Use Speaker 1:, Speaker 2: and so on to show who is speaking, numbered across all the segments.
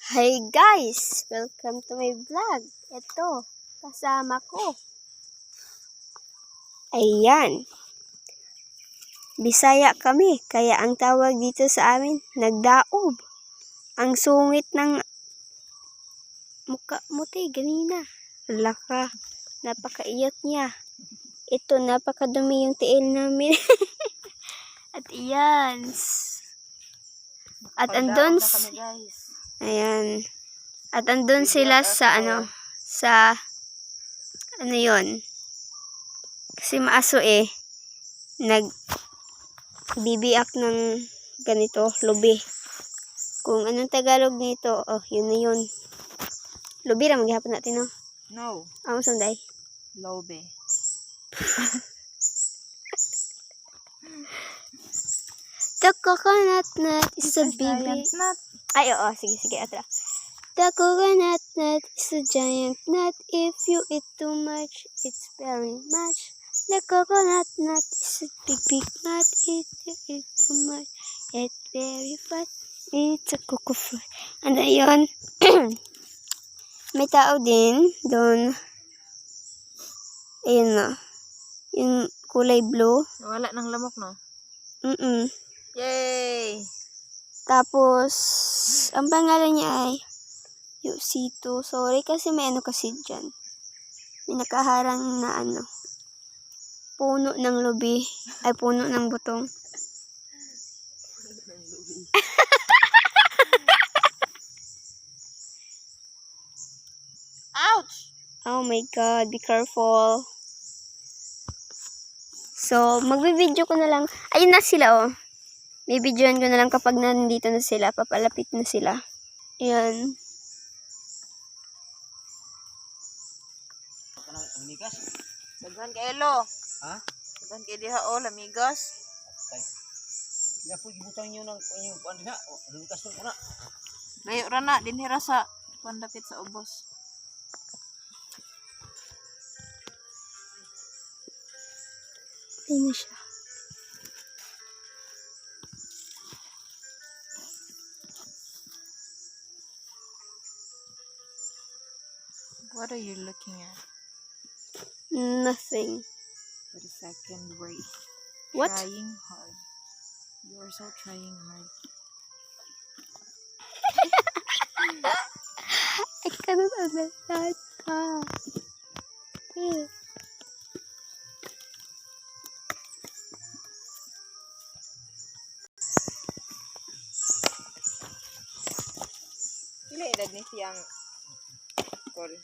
Speaker 1: Hi guys! Welcome to my vlog. Ito, kasama ko. Ayan. Bisaya kami, kaya ang tawag dito sa amin, nagdaob. Ang sungit ng mukha mo ganina. Laka, napakaiyak niya. Ito, napakadumi yung tiil namin. At iyan. At andun, ayan. At andun sila sa yon. Kasi maaso nagbibiak ng ganito, lubi. Kung anong Tagalog nito, yun na yun. Lubi ra maghihapon natin, no?
Speaker 2: No.
Speaker 1: Ang sunday?
Speaker 2: Lobe.
Speaker 1: The coconut nut is a baby.
Speaker 2: Nut.
Speaker 1: Ay, oo. Sige, atra. The coconut nut is a giant nut. If you eat too much, it's very much. The coconut nut is a big nut. If you eat too much, it's very fat. It's a cocoa fruit. And ayun, may tao din doon. Ayun na. Yung kulay blue.
Speaker 2: Wala ng lamok, no?
Speaker 1: Yay! Tapos, ang pangalan niya ay Yusito. Sorry kasi may kasi dyan. May nakaharang na puno ng lubi. Ay, puno ng butong.
Speaker 2: Ouch!
Speaker 1: Oh my God, be careful. So, magbibideo ko na lang. Ayun na sila, May videoan ko na lang kapag nandito na sila. Papalapit na sila. Ayan.
Speaker 2: Amigas? Daghan kay Elo. Ha? Daghan kay diha amigas. Tay. Ya po gibutang niyo ng inyong kuan diha. Amigas mo na. Layo ra na dinhira sa pandapit sa ubos.
Speaker 1: Ayun na siya.
Speaker 2: What are you looking at?
Speaker 1: Nothing.
Speaker 2: For the second race.
Speaker 1: What?
Speaker 2: Trying hard. You are so trying hard.
Speaker 1: I cannot understand.
Speaker 2: Pila edad ni siyang call?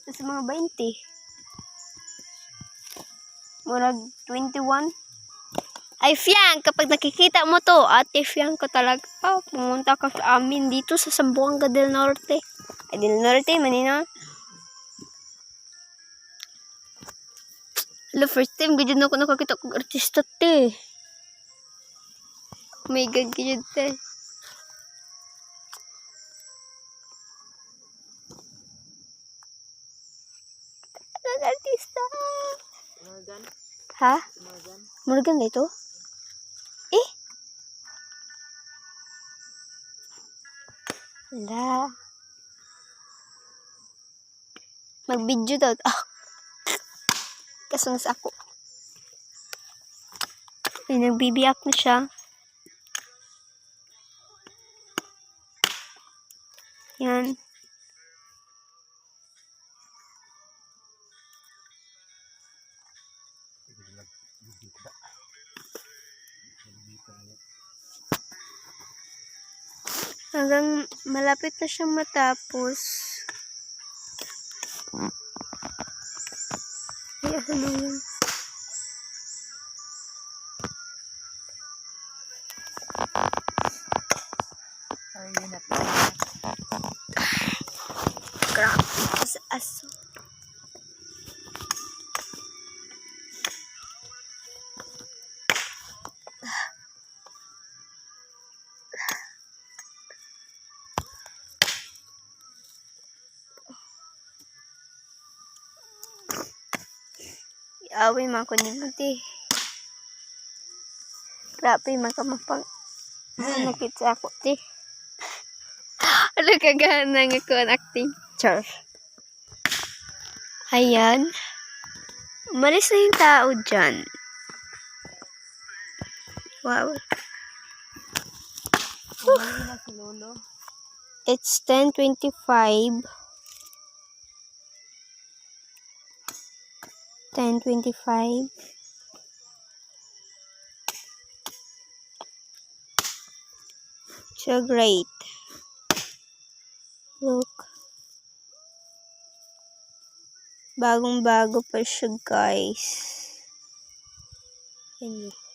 Speaker 1: Sa mga 20. Murag 21. Ay, Fiang, kapag nakikita mo to, ate Fiang ko talaga, pumunta ka sa amin dito sa Zamboanga del Norte. Ay, del Norte, manina. Hello, first time, ganyan ako nakakita kong artista, te. Oh my God, ganyan, te. Artista.
Speaker 2: Morgan?
Speaker 1: Ha?
Speaker 2: Morgan?
Speaker 1: Morgan ba ito? Wala. Mag-video daw. Kaso nasa ako. Ay, nagbibiyak na siya. Yan. Hanggang malapit na siyang matapos. Ay, ano yun?
Speaker 2: Are you not?
Speaker 1: Grabe sa aso. Away man ko ni Bunti. Grabe man ka mapag nakita ako, ti. Wala kagana nga ko ang acting. Char. Ayan. Umalis na yung tao dyan. Wow.
Speaker 2: Umuwi na si Lolo.
Speaker 1: It's 10:25. 10:25. So great. Look. Bagong-bago pa siya, guys. Yan.